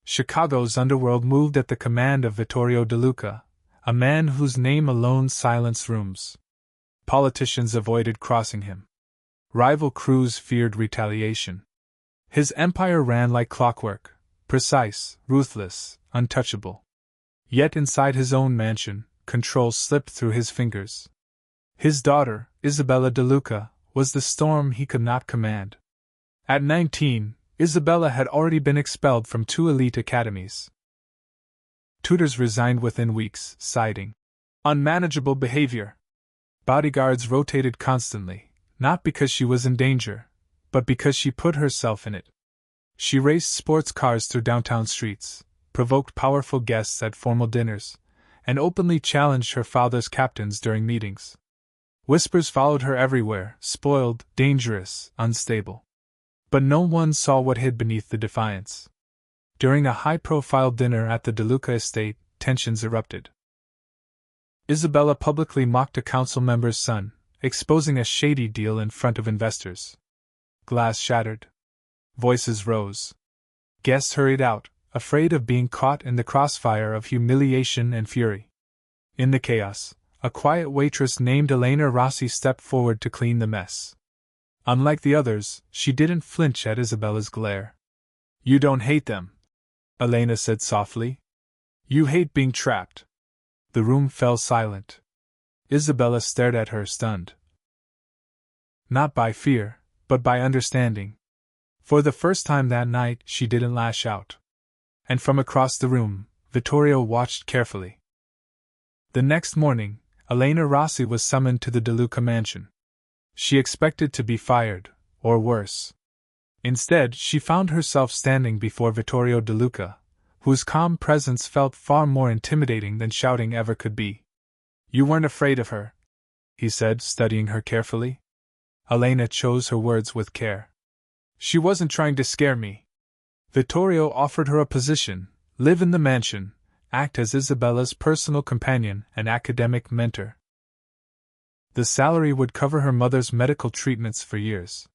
Chicago's underworld moved at the command of Vittorio DeLuca, a man whose name alone silenced rooms. Politicians avoided crossing him. Rival crews feared retaliation. His empire ran like clockwork, precise, ruthless, untouchable. Yet inside his own mansion, control slipped through his fingers. His daughter, Isabella DeLuca, was the storm he could not command. At 19, Isabella had already been expelled from 2 elite academies. Tutors resigned within weeks, citing unmanageable behavior. Bodyguards rotated constantly, not because she was in danger, but because she put herself in it. She raced sports cars through downtown streets, provoked powerful guests at formal dinners, and openly challenged her father's captains during meetings. Whispers followed her everywhere: spoiled, dangerous, unstable. But no one saw what hid beneath the defiance. During a high-profile dinner at the DeLuca estate, tensions erupted. Isabella publicly mocked a council member's son, exposing a shady deal in front of investors. Glass shattered. Voices rose. Guests hurried out, afraid of being caught in the crossfire of humiliation and fury. In the chaos, a quiet waitress named Elena Rossi stepped forward to clean the mess. Unlike the others, she didn't flinch at Isabella's glare. "You don't hate them," Elena said softly. "You hate being trapped." The room fell silent. Isabella stared at her, stunned. Not by fear, but by understanding. For the first time that night, she didn't lash out. And from across the room, Vittorio watched carefully. The next morning, Elena Rossi was summoned to the DeLuca mansion. She expected to be fired, or worse. Instead, she found herself standing before Vittorio DeLuca, whose calm presence felt far more intimidating than shouting ever could be. "You weren't afraid of her," he said, studying her carefully. Elena chose her words with care. "She wasn't trying to scare me." Vittorio offered her a position: live in the mansion, act as Isabella's personal companion and academic mentor. The salary would cover her mother's medical treatments for years.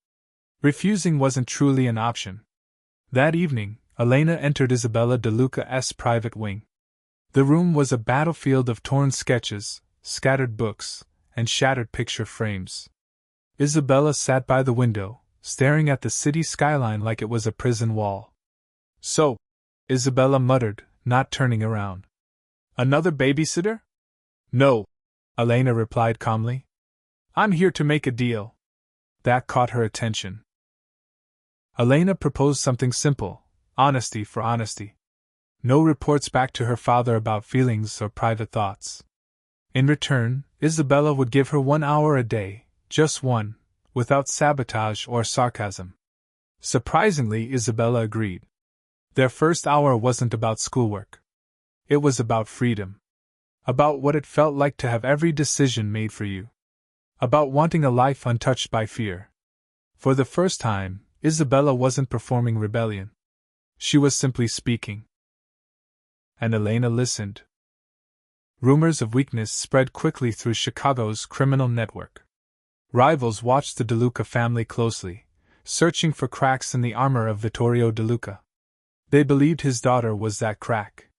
Refusing wasn't truly an option. That evening, Elena entered Isabella DeLuca's private wing. The room was a battlefield of torn sketches, scattered books, and shattered picture frames. Isabella sat by the window, staring at the city skyline like it was a prison wall. "So," Isabella muttered, not turning around. "Another babysitter?" "No," Elena replied calmly. "I'm here to make a deal." That caught her attention. Elena proposed something simple: honesty for honesty. No reports back to her father about feelings or private thoughts. In return, Isabella would give her 1 hour a day, just one, without sabotage or sarcasm. Surprisingly, Isabella agreed. Their first hour wasn't about schoolwork. It was about freedom. About what it felt like to have every decision made for you. About wanting a life untouched by fear. For the first time, Isabella wasn't performing rebellion. She was simply speaking. And Elena listened. Rumors of weakness spread quickly through Chicago's criminal network. Rivals watched the DeLuca family closely, searching for cracks in the armor of Vittorio DeLuca. They believed his daughter was that crack.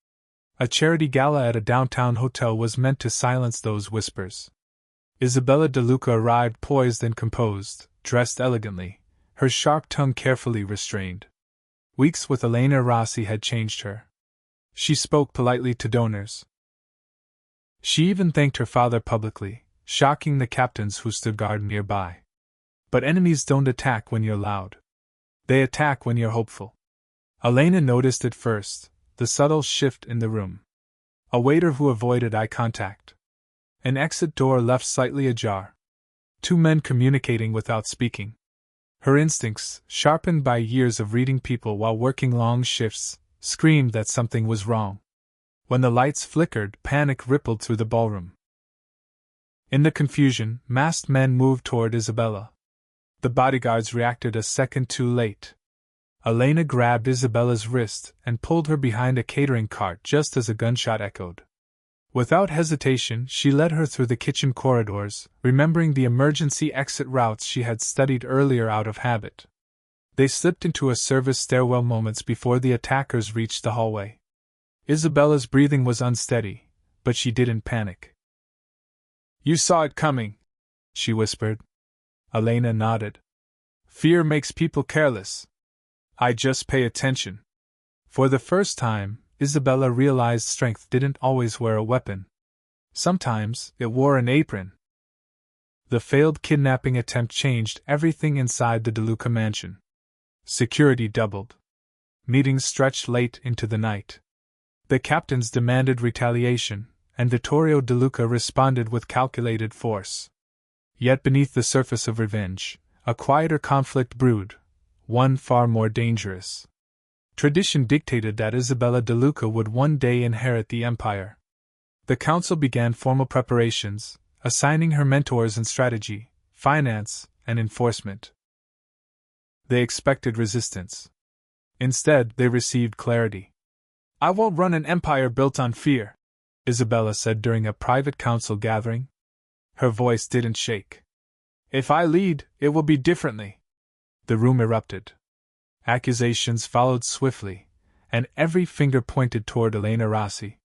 A charity gala at a downtown hotel was meant to silence those whispers. Isabella DeLuca arrived poised and composed, dressed elegantly, her sharp tongue carefully restrained. Weeks with Elena Rossi had changed her. She spoke politely to donors. She even thanked her father publicly, shocking the captains who stood guard nearby. But enemies don't attack when you're loud. They attack when you're hopeful. Elena noticed it first, the subtle shift in the room. A waiter who avoided eye contact. An exit door left slightly ajar. 2 men communicating without speaking. Her instincts, sharpened by years of reading people while working long shifts, screamed that something was wrong. When the lights flickered, panic rippled through the ballroom. In the confusion, masked men moved toward Isabella. The bodyguards reacted a second too late. Elena grabbed Isabella's wrist and pulled her behind a catering cart just as a gunshot echoed. Without hesitation, she led her through the kitchen corridors, remembering the emergency exit routes she had studied earlier out of habit. They slipped into a service stairwell moments before the attackers reached the hallway. Isabella's breathing was unsteady, but she didn't panic. "You saw it coming," she whispered. Elena nodded. "Fear makes people careless. I just pay attention." For the first time, Isabella realized strength didn't always wear a weapon. Sometimes, it wore an apron. The failed kidnapping attempt changed everything inside the DeLuca mansion. Security doubled. Meetings stretched late into the night. The captains demanded retaliation, and Vittorio DeLuca responded with calculated force. Yet beneath the surface of revenge, a quieter conflict brewed, one far more dangerous. Tradition dictated that Isabella DeLuca would one day inherit the empire. The council began formal preparations, assigning her mentors in strategy, finance, and enforcement. They expected resistance. Instead, they received clarity. "I won't run an empire built on fear," Isabella said during a private council gathering. Her voice didn't shake. "If I lead, it will be differently." The room erupted. Accusations followed swiftly, and every finger pointed toward Elena Rossi.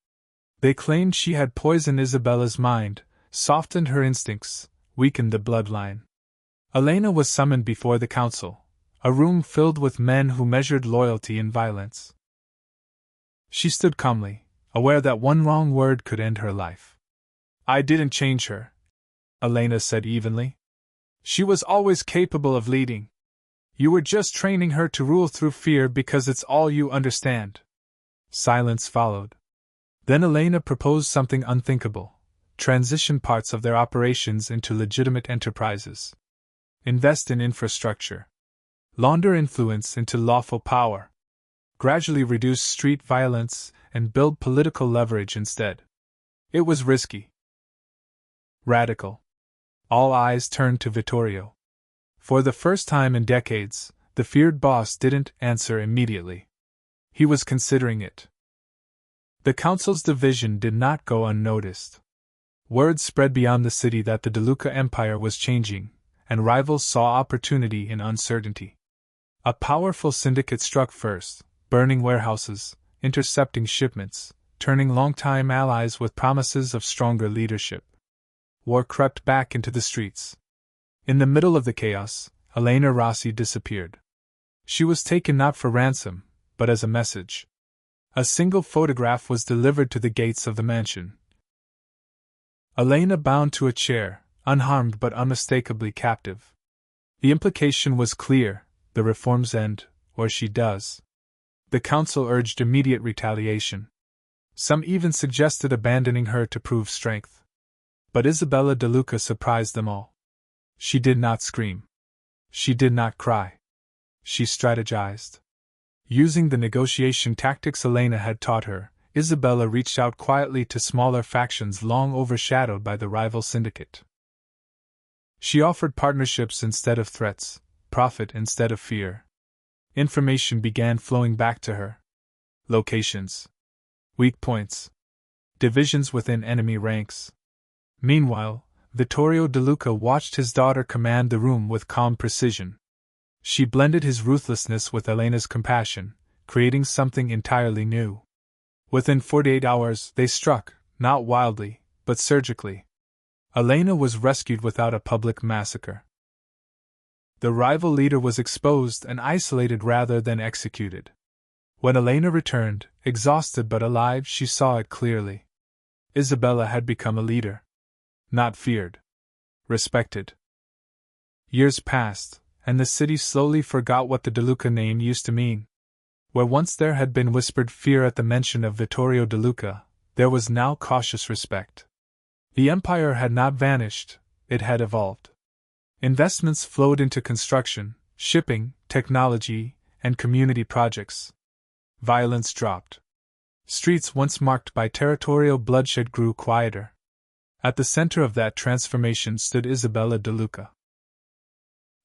They claimed she had poisoned Isabella's mind, softened her instincts, weakened the bloodline. Elena was summoned before the council, a room filled with men who measured loyalty in violence. She stood calmly, aware that one wrong word could end her life. "I didn't change her," Elena said evenly. "She was always capable of leading. You were just training her to rule through fear because it's all you understand." Silence followed. Then Elena proposed something unthinkable: transition parts of their operations into legitimate enterprises. Invest in infrastructure. Launder influence into lawful power. Gradually reduce street violence and build political leverage instead. It was risky. Radical. All eyes turned to Vittorio. For the first time in decades, the feared boss didn't answer immediately. He was considering it. The council's division did not go unnoticed. Word spread beyond the city that the DeLuca Empire was changing, and rivals saw opportunity in uncertainty. A powerful syndicate struck first, burning warehouses, intercepting shipments, turning longtime allies with promises of stronger leadership. War crept back into the streets. In the middle of the chaos, Elena Rossi disappeared. She was taken not for ransom, but as a message. A single photograph was delivered to the gates of the mansion. Elena bound to a chair, unharmed but unmistakably captive. The implication was clear: the reforms end, or she does. The council urged immediate retaliation. Some even suggested abandoning her to prove strength. But Isabella DeLuca surprised them all. She did not scream. She did not cry. She strategized. Using the negotiation tactics Elena had taught her, Isabella reached out quietly to smaller factions long overshadowed by the rival syndicate. She offered partnerships instead of threats, profit instead of fear. Information began flowing back to her. Locations. Weak points. Divisions within enemy ranks. Meanwhile, Vittorio DeLuca watched his daughter command the room with calm precision. She blended his ruthlessness with Elena's compassion, creating something entirely new. Within 48 hours, they struck, not wildly, but surgically. Elena was rescued without a public massacre. The rival leader was exposed and isolated rather than executed. When Elena returned, exhausted but alive, she saw it clearly. Isabella had become a leader. Not feared. Respected. Years passed, and the city slowly forgot what the DeLuca name used to mean. Where once there had been whispered fear at the mention of Vittorio DeLuca, there was now cautious respect. The empire had not vanished, it had evolved. Investments flowed into construction, shipping, technology, and community projects. Violence dropped. Streets once marked by territorial bloodshed grew quieter. At the center of that transformation stood Isabella DeLuca.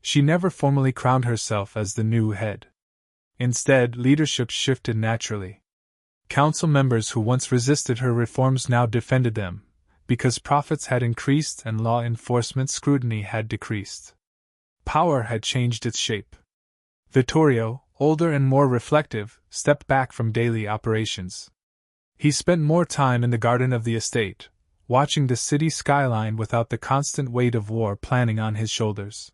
She never formally crowned herself as the new head. Instead, leadership shifted naturally. Council members who once resisted her reforms now defended them, because profits had increased and law enforcement scrutiny had decreased. Power had changed its shape. Vittorio, older and more reflective, stepped back from daily operations. He spent more time in the garden of the estate, watching the city skyline without the constant weight of war planning on his shoulders.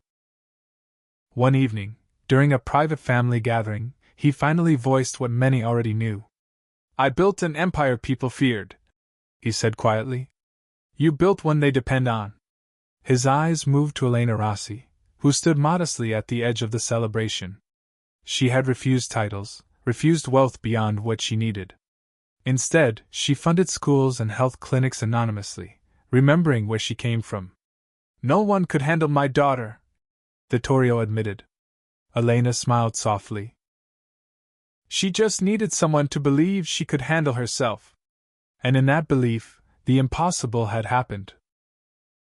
One evening, during a private family gathering, he finally voiced what many already knew. "I built an empire people feared," he said quietly. "You built one they depend on." His eyes moved to Elena Rossi, who stood modestly at the edge of the celebration. She had refused titles, refused wealth beyond what she needed. Instead, she funded schools and health clinics anonymously, remembering where she came from. "No one could handle my daughter," Vittorio admitted. Elena smiled softly. "She just needed someone to believe she could handle herself." And in that belief, the impossible had happened.